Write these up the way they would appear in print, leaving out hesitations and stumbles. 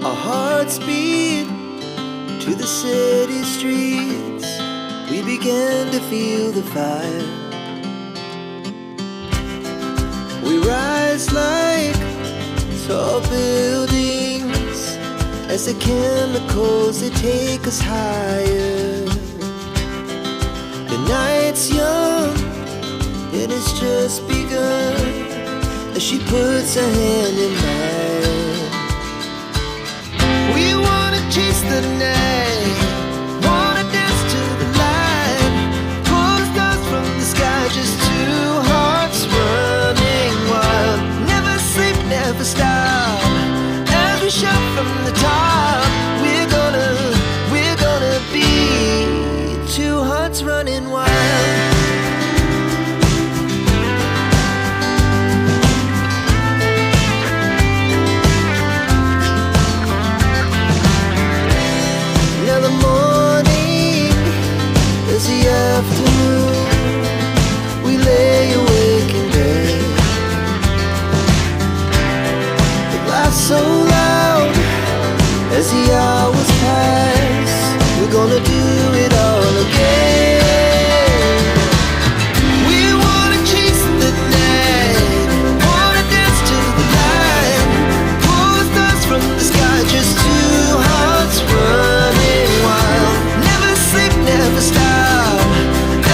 Our hearts beat to the city streets. We began to feel the fire. We rise like tall buildings as the chemicals, they take us higher. The night's young, it has just begun, as she puts her hand in mine. We wanna chase the night, wanna dance to the light, pull the stars from the sky, just two hearts running wild. Never sleep, never stop, as we shout from the top. We're gonna be two hearts running wild. Now the morning is the afternoon. We lay awake in bed. The laughs so loud as the hours pass. We're gonna do it all again. We wanna chase the night, wanna dance to the light, pull the stars from the sky, just two hearts running wild. Never sleep, never stop,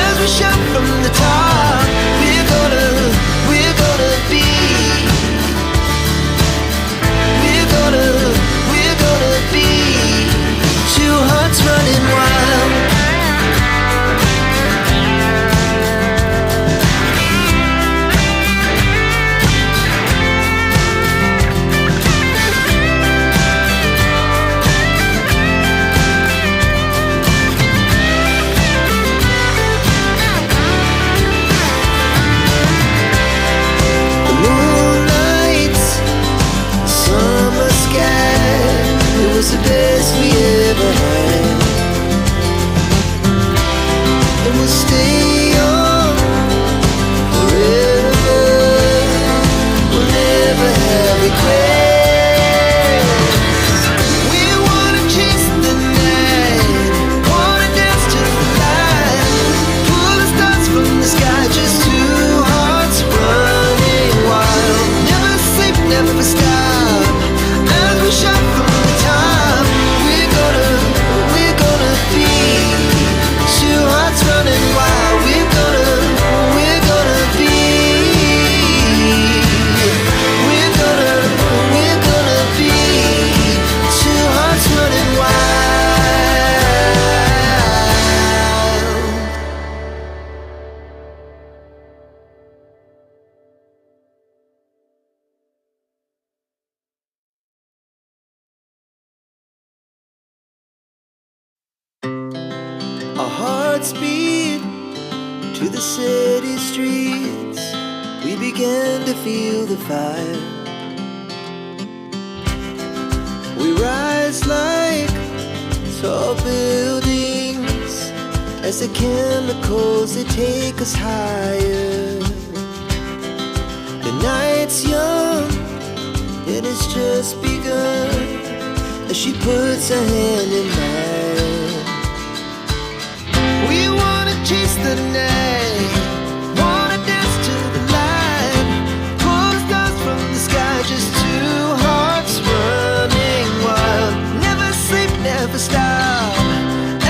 as we shout from the top. We're gonna be, we're gonna be two hearts running wild. The moonlight, summer sky, it was the best we ever had. And we'll stay young forever. We'll never have regrets. We wanna chase the night, wanna dance to the light, pull the stars from the sky, just two hearts running wild. Never sleep, never stop, as we shout from the top. We're gonna be two hearts running wild. We're gonna be, we're gonna be two hearts running wild. Our hearts beat to the city streets. We began to feel the fire. We rise like tall buildings as the chemicals, they take us higher. The night's young, it has just begun, as she puts her hand in mine. We wanna chase the night, wanna dance to the light, pull the stars from the sky, just two hearts running wild. Never sleep, never stop,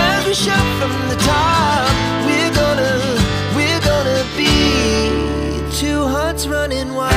as we shout from the top. We're gonna be two hearts running wild.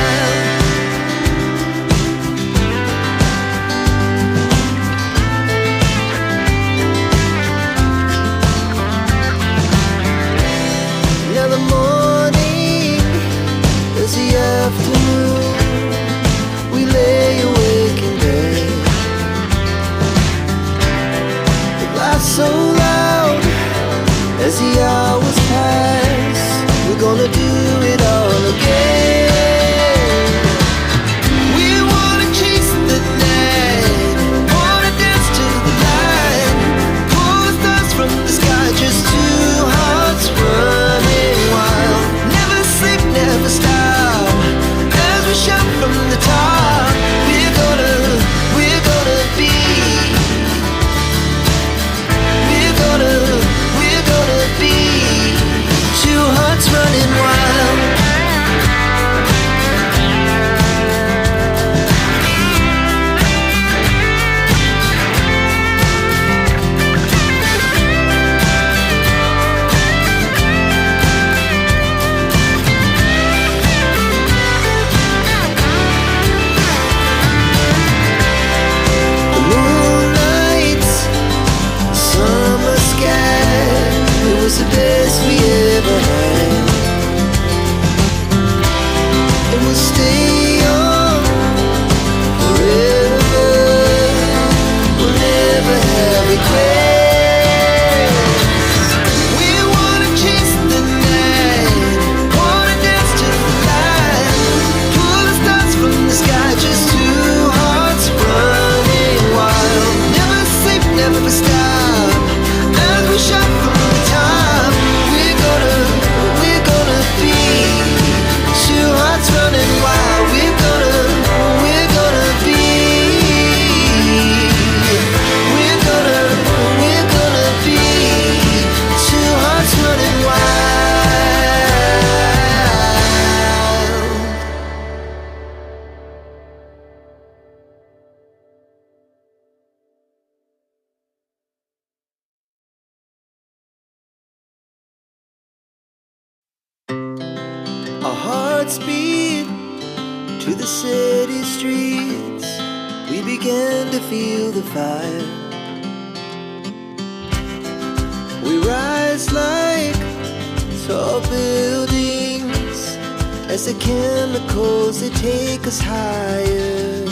we quit. We wanna chase the night, wanna dance to the light, pull the stars from the sky, just two hearts running wild. Never sleep, never stop, as we shout from the top. We're gonna be two hearts running wild. We're gonna be. We're gonna be two hearts running wild. Our hearts beat to the city streets. We began to feel the fire. We rise like tall buildings as the chemicals, they take us higher.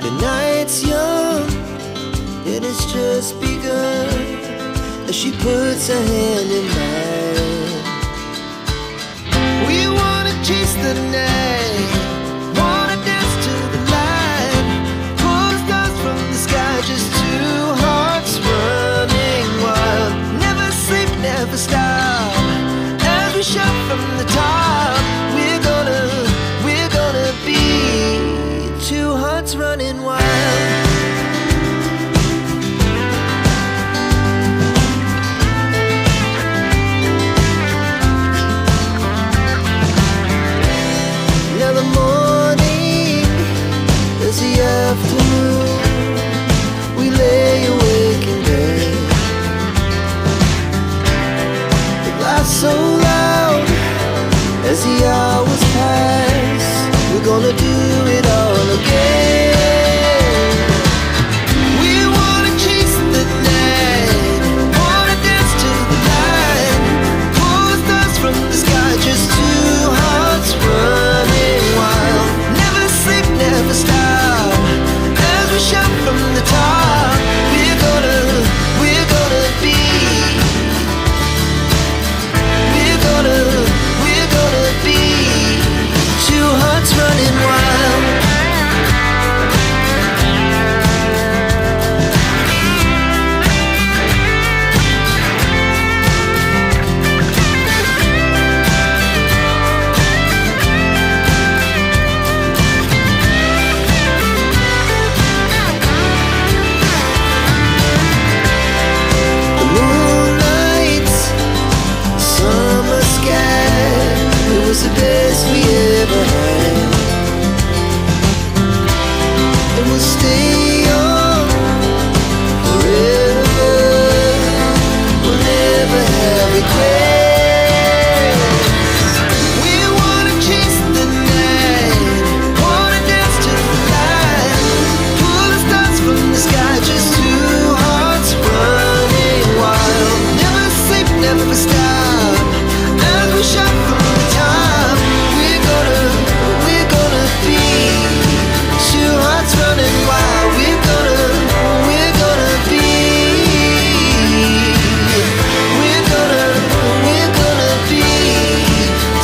The night's young and it's just begun as she puts her hand in mine. We wanna chase the night, wanna dance to the light, pull the stars from the sky, just two hearts running wild. Never sleep, never stop, as we shout from the top. We're gonna be two hearts running wild. Now the morning is the afternoon. We lay awake in bed. The laughs so loud as the hours pass. We're gonna do it all again. We wanna chase the night, wanna dance to the light, pull the stars from the sky, just two hearts running wild. Never sleep, never stop, as we shout from the top. We're gonna be. We're gonna be two hearts running wild. The moonlight, summer sky, it was the best we ever had. And we'll stay young forever. We'll never have regrets. We wanna chase the night, wanna dance to the light, pull the stars from the sky, just two hearts running wild. Never sleep, never stop, as we shout from the top. We're gonna be two hearts running wild. We're gonna be. We're gonna be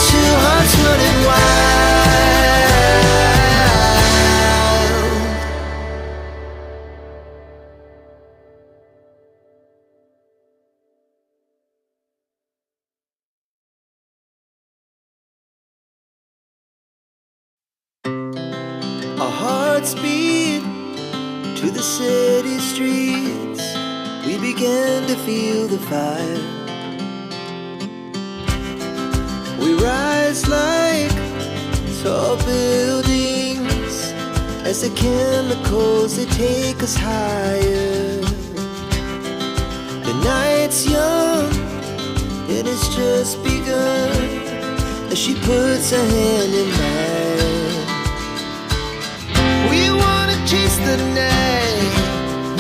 two hearts running wild. Our hearts beat to the city streets. We began to feel the fire. We rise like tall buildings as the chemicals, they take us higher. The night's young and it's just begun as she puts her hand in mine. We wanna chase the night,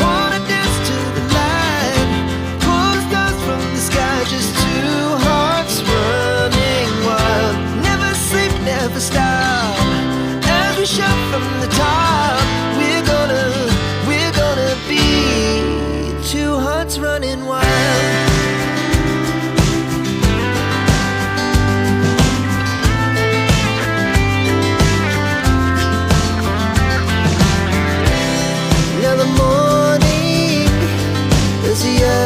wanna dance to the light, pull the stars from the sky, just two hearts running wild. Never sleep, never stop, as we shout from the top. We're gonna be.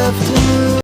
after